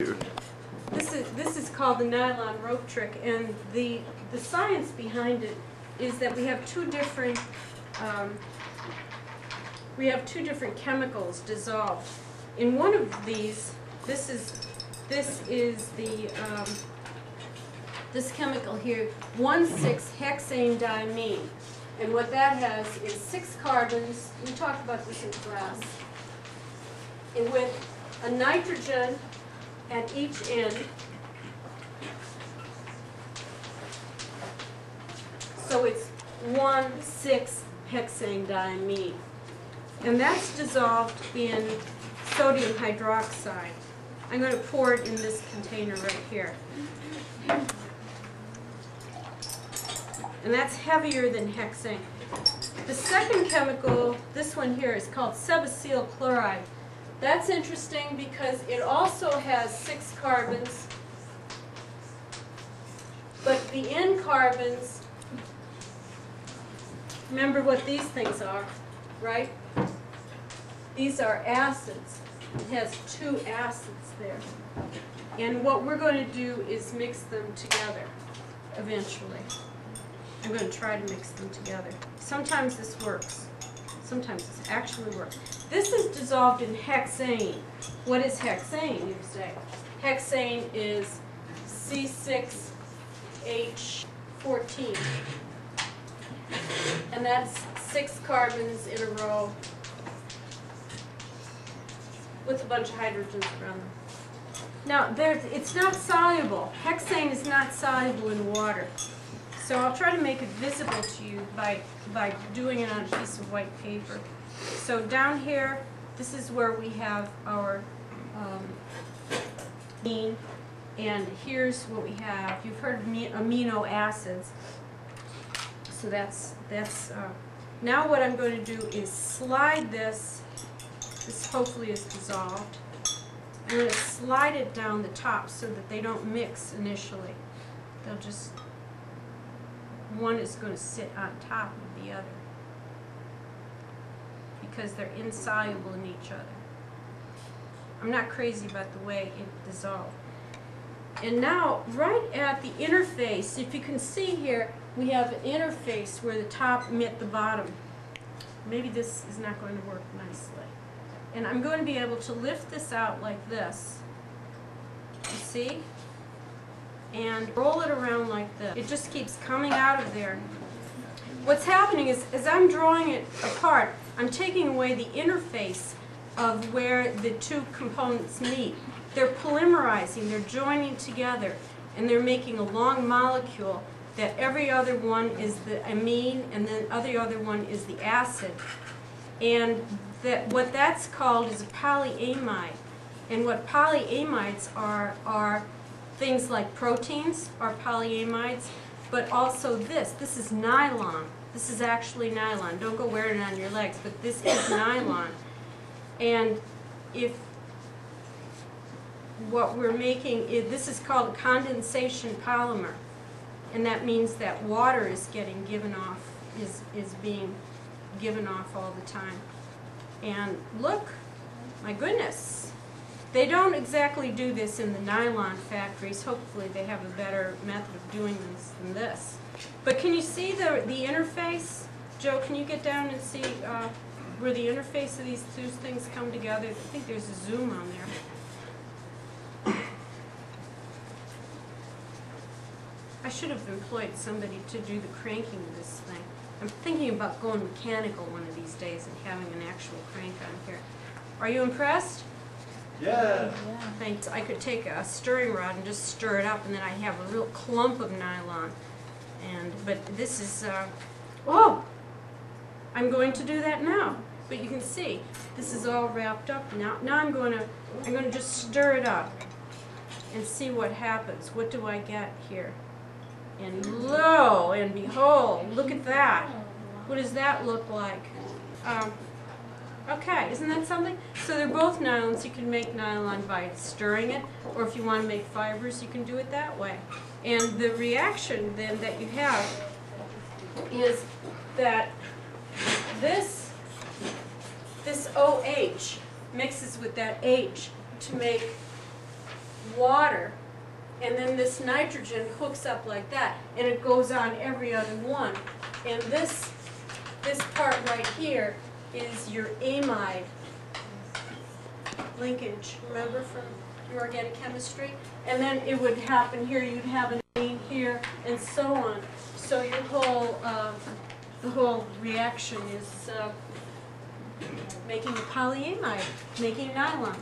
This is called the nylon rope trick, and the science behind it is that we have two different chemicals dissolved in one of these. This is the this chemical here, 1,6-hexane-diamine, and what that has is 6 carbons. We talked about this in class, and with a nitrogen at each end. So it's 1,6-hexane-diamine. And that's dissolved in sodium hydroxide. I'm going to pour it in this container right here. And that's heavier than hexane. The second chemical, this one here, is called sebaceal chloride. That's interesting because it also has 6 carbons, but the end carbons, remember what these things are, right? These are acids. It has 2 acids there. And what we're going to do is mix them together eventually. I'm going to try to mix them together. Sometimes this works. Sometimes this actually works. This is dissolved in hexane. What is hexane, you say? Hexane is C6H14. And that's 6 carbons in a row with a bunch of hydrogens around them. Now, it's not soluble. Hexane is not soluble in water. So I'll try to make it visible to you by doing it on a piece of white paper. So down here, this is where we have our amine, and here's what we have. You've heard of amino acids. So that's now what I'm going to do is slide this. This hopefully is dissolved. I'm going to slide it down the top so that they don't mix initially. They'll just, one is going to sit on top of the other because they're insoluble in each other. I'm not crazy about the way it dissolved. And now, right at the interface, if you can see here, we have an interface where the top met the bottom. Maybe this is not going to work nicely. And I'm going to be able to lift this out like this, you see? And roll it around like this. It just keeps coming out of there. What's happening is, as I'm drawing it apart, I'm taking away the interface of where the 2 components meet. They're polymerizing, they're joining together, and they're making a long molecule that every other one is the amine, and then every other one is the acid. And what that's called is a polyamide. And what polyamides are things like proteins are polyamides, but also this is nylon. This is actually nylon. Don't go wearing it on your legs, but this is nylon. And if what we're making is, this is called a condensation polymer, and that means that water is getting given off, is being given off all the time. And look, my goodness, they don't exactly do this in the nylon factories. Hopefully they have a better method of doing this than this. But can you see the interface? Joe, can you get down and see where the interface of these 2 things come together? I think there's a zoom on there. I should have employed somebody to do the cranking of this thing. I'm thinking about going mechanical one of these days and having an actual crank on here. Are you impressed? Yeah. Thanks. I could take a stirring rod and just stir it up, and then I have a real clump of nylon. But this is, oh! I'm going to do that now. But you can see, this is all wrapped up now. Now I'm going to just stir it up and see what happens. What do I get here? And lo and behold, look at that. What does that look like? Okay, isn't that something? So they're both nylons. You can make nylon by stirring it, or if you want to make fibers, you can do it that way. And the reaction then that you have is that this OH mixes with that H to make water, and then this nitrogen hooks up like that, and it goes on every other one. And this part right here is your amide linkage, remember from your organic chemistry? And then it would happen here, you'd have an amine here, and so on. So your whole, the whole reaction is making a polyamide, making nylon.